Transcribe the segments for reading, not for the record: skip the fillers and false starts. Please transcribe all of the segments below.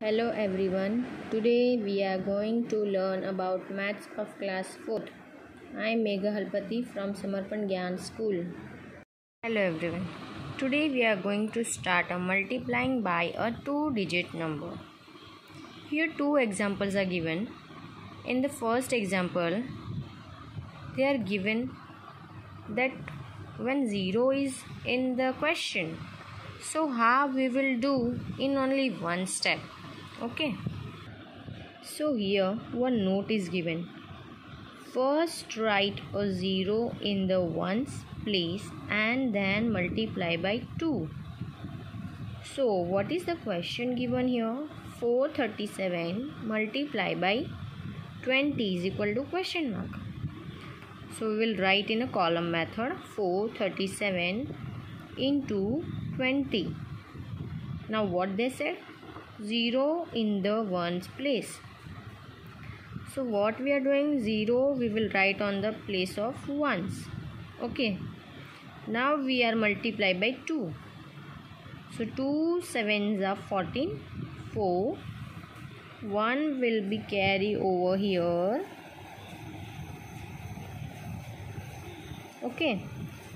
Hello everyone. Today we are going to learn about maths of class 4th. I am Megha Halpati from Samarpan Gyan School. Hello everyone. Today we are going to start a multiplying by a two-digit number. Here two examples are given. In the first example, they are given that when 0 is in the question, so how we will do in only one step. Okay, so here one note is given. First write a 0 in the ones place and then multiply by 2. So what is the question given here? 437 multiply by 20 is equal to question mark. So we will write in a column method 437 into 20. Now what they said? 0 in the ones place. So what we are doing, 0 we will write on the place of ones. Okay. Now we are multiply by 2. So 2 sevens are 14. 4. 1 will be carry over here. Okay.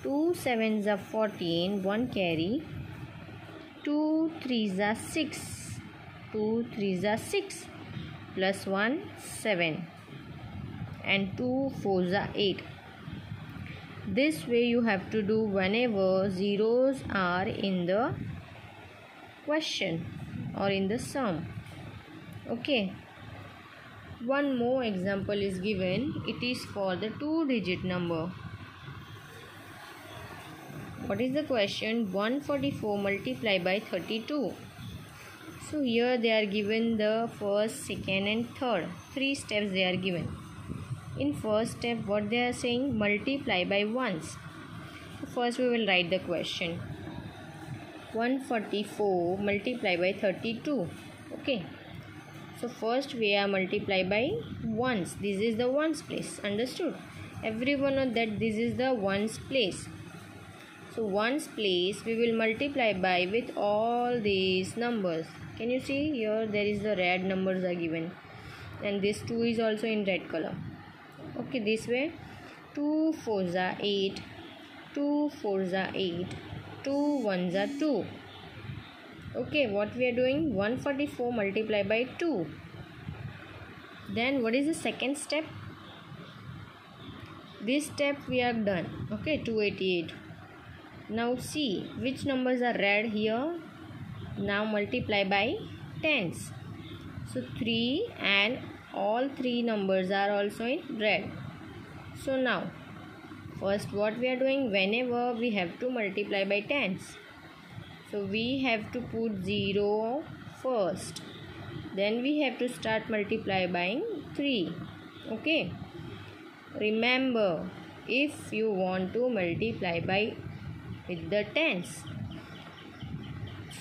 2 sevens are 14. 1 carry. 2 threes are 6. 2 threes are 6 plus 1 7 and 2 fours are 8. This way you have to do whenever zeros are in the question or in the sum. Okay. One more example is given. It is for the two-digit number. What is the question? 144 multiplied by 32. So here they are given the first, second and third. 3 steps they are given. In first step what they are saying? Multiply by ones. So first we will write the question. 144 multiply by 32. Okay. So first we are multiply by ones. This is the ones place. Understood? Everyone know that this is the ones place. So ones place we will multiply by with all these numbers. Can you see here there is the red numbers are given and this 2 is also in red color. Okay, this way 2 fours are 8, 2 fours are 8, 2 ones are 2. Okay, what we are doing? 144 multiplied by 2. Then what is the second step? This step we have done. Okay, 288. Now see which numbers are red here. Now multiply by tens. So 3 and all 3 numbers are also in red. So now first what we are doing, whenever we have to multiply by tens, so we have to put 0 first. Then we have to start multiply by 3. Okay. Remember, if you want to multiply by with the tens,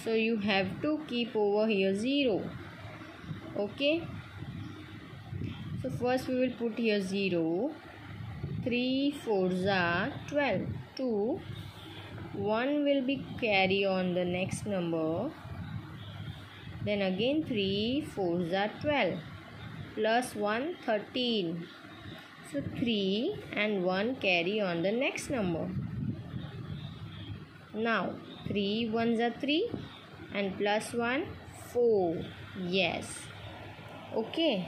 so you have to keep over here 0. Okay. So first we will put here 0. 3 fours are 12. 2. 1 will be carry on the next number. Then again 3 fours are 12. Plus 1 13. So 3 and 1 carry on the next number. Now 3 ones are 3 and plus 1 4. Yes. Okay.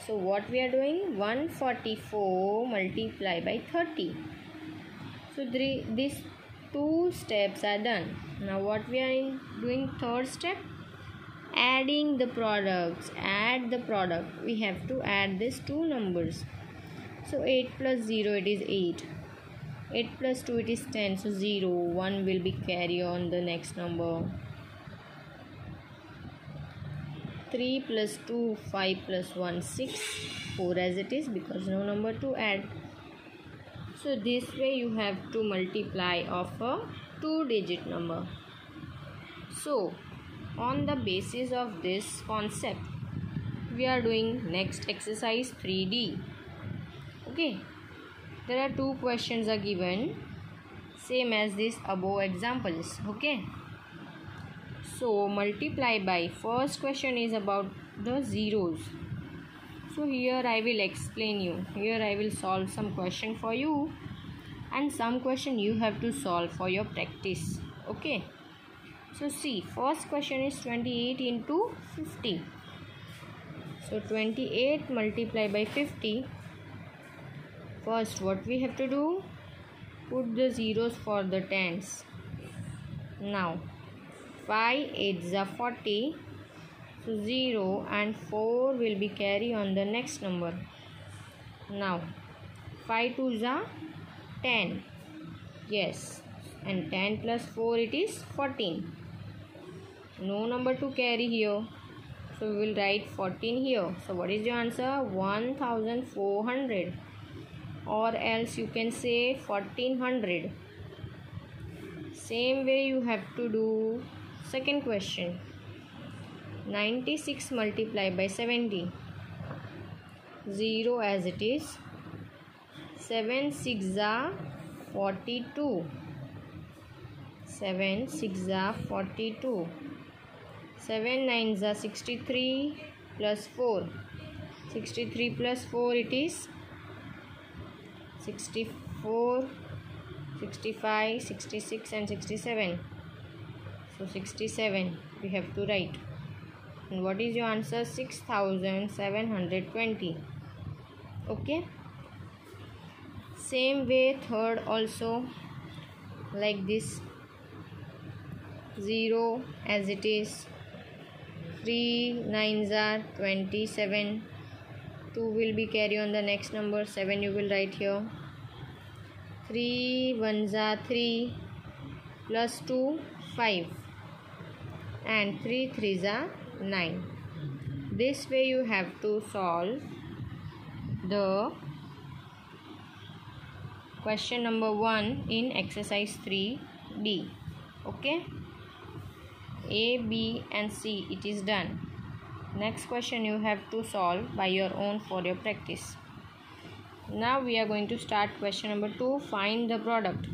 So what we are doing? 144 multiplied by 30. So these two steps are done. Now what we are doing? Third step, adding the products. Add the product. We have to add these two numbers. So 8 plus 0 it is 8. 8 plus 2 it is 10. So 0. 1 will be carry on the next number. 3 plus 2 5 plus 1 6. 4 as it is because no number to add. So this way you have to multiply of a two-digit number. So on the basis of this concept we are doing next exercise 3D. Okay. There are two questions are given, same as this above examples. Okay. So multiply by. First question is about the zeros. So here I will explain you. Here I will solve some question for you, and some question you have to solve for your practice. Okay. So see, first question is 28 into 50. So 28 multiply by 50. First what we have to do? Put the zeros for the tens. Now 5 8s are 40. So 0 and 4 will be carry on the next number. Now 5 2s are 10. Yes. And 10 plus 4 it is 14. No number to carry here. So we will write 14 here. So what is your answer? 1400. Or else you can say 1400. Same way you have to do second question. 96 multiplied by 70. 0 as it is. 7 6 are 42. 7 6 are 42. 7 9s are 63 plus 4. 63 plus 4 it is 64, 65, 66 and 67. So 67 we have to write. And what is your answer? 6720. Okay. Same way third also, like this. 0 as it is. 3 9s are 27. 2 will be carry on the next number. 7 you will write here. 3 1s are 3 plus 2 5 and 3 3s are 9. This way you have to solve the question number 1 in exercise 3D. Okay. A, B and C it is done. Next question you have to solve by your own for your practice. Now we are going to start question number 2. Find the product.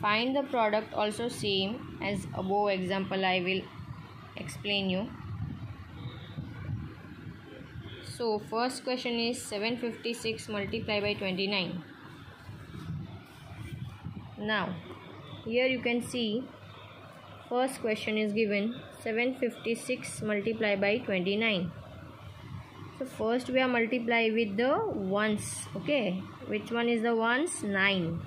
Find the product also same as above example I will explain you. So first question is 756 multiplied by 29. Now here you can see first question is given 756 multiplied by 29. So first we are multiply with the ones. Okay, which one is the ones? 9.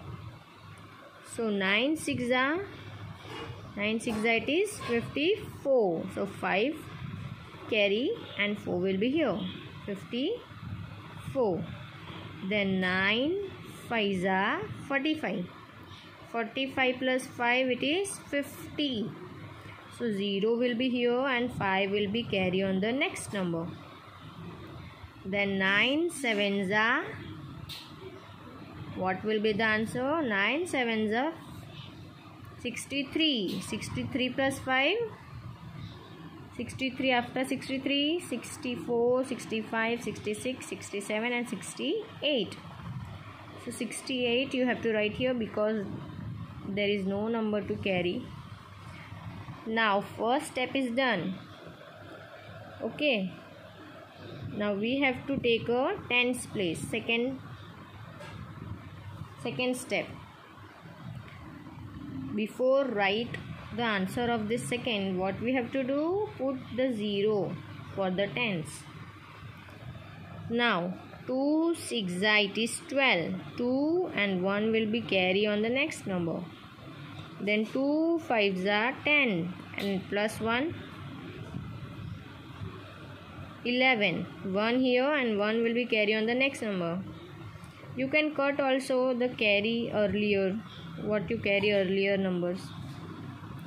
So 9 6 are it is 54. So 5 carry and 4 will be here. 54. Then 9 5s are 45. 45 plus 5 it is 50. So 0 will be here and 5 will be carry on the next number. Then 9 7s are, what will be the answer? 9 7s are 63. 63 plus 5, 63 after 63, 64, 65, 66, 67 and 68. So 68 you have to write here because there is no number to carry. Now first step is done. Okay. Now we have to take a tens place. Second step. Before write the answer of this second, what we have to do? Put the 0 for the tens. Now 2 6 it is 12. 2 and 1 will be carry on the next number. Then 2 5s are 10 and plus 1 11. 1 here and 1 will be carry on the next number. You can cut also the carry earlier, what you carry earlier numbers.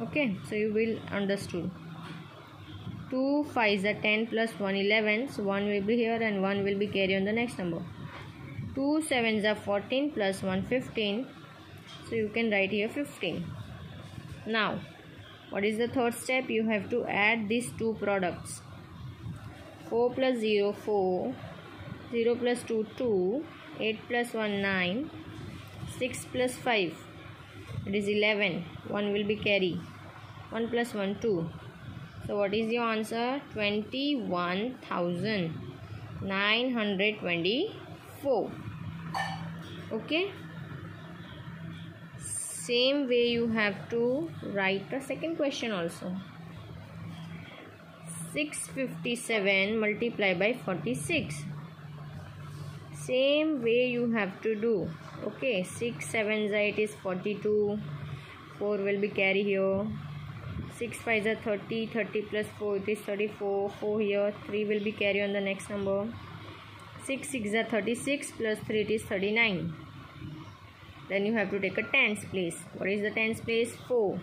Okay, so you will understood. 2 5s are 10 plus 1 11. So 1 will be here and 1 will be carry on the next number. 2 7s are 14 plus 1 15. So you can write here 15. Now what is the third step? You have to add these two products. 4 plus 0 4, 0 plus 2 2, 8 plus 1 9, 6 plus 5 it is 11. 1 will be carry. 1 plus 1 2. So what is your answer? 21,924. Okay. Same way you have to write the second question also. 657 multiplied by 46. Same way you have to do. Okay, 6 7 8 is 42. 4 will be carry here. 6 5 is 30. 30 plus 4 it is 34. 4 here. 3 will be carry on the next number. 6 6 is 36 plus 3 it is 39. Then you have to take a tens place. What is the tens place? 4.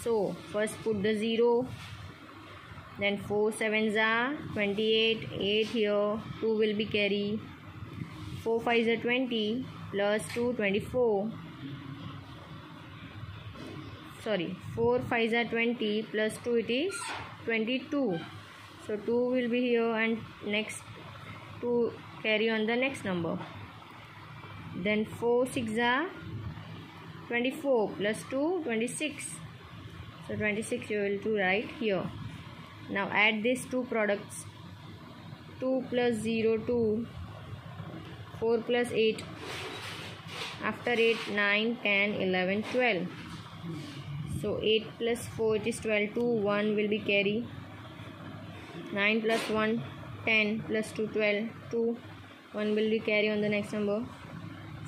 So first put the 0. Then 4 7s are 28. 8 here. 2 will be carry. 4 5s are 20 plus 2 24. Sorry, 4 5s are 20 plus 2 it is 22. So 2 will be here and next 2 carry on the next number. Then 4 6 are 24 plus 2 26. So 26 you will to write here. Now add these two products. 2 plus 0 2. 4 plus 8. After 8 9 10 11 12. So 8 plus 4 it is 12. 2 1 will be carry. 9 plus 1 10 plus 2 12. 2 1 will be carry on the next number.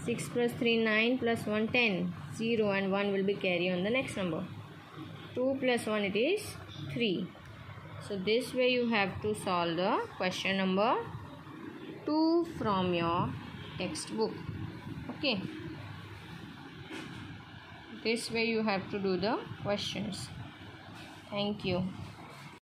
6 plus 3 9 plus 1 10. 0 and 1 will be carry on the next number. 2 plus 1 it is 3. So this way you have to solve the question number 2 from your textbook. Okay. This way you have to do the questions. Thank you.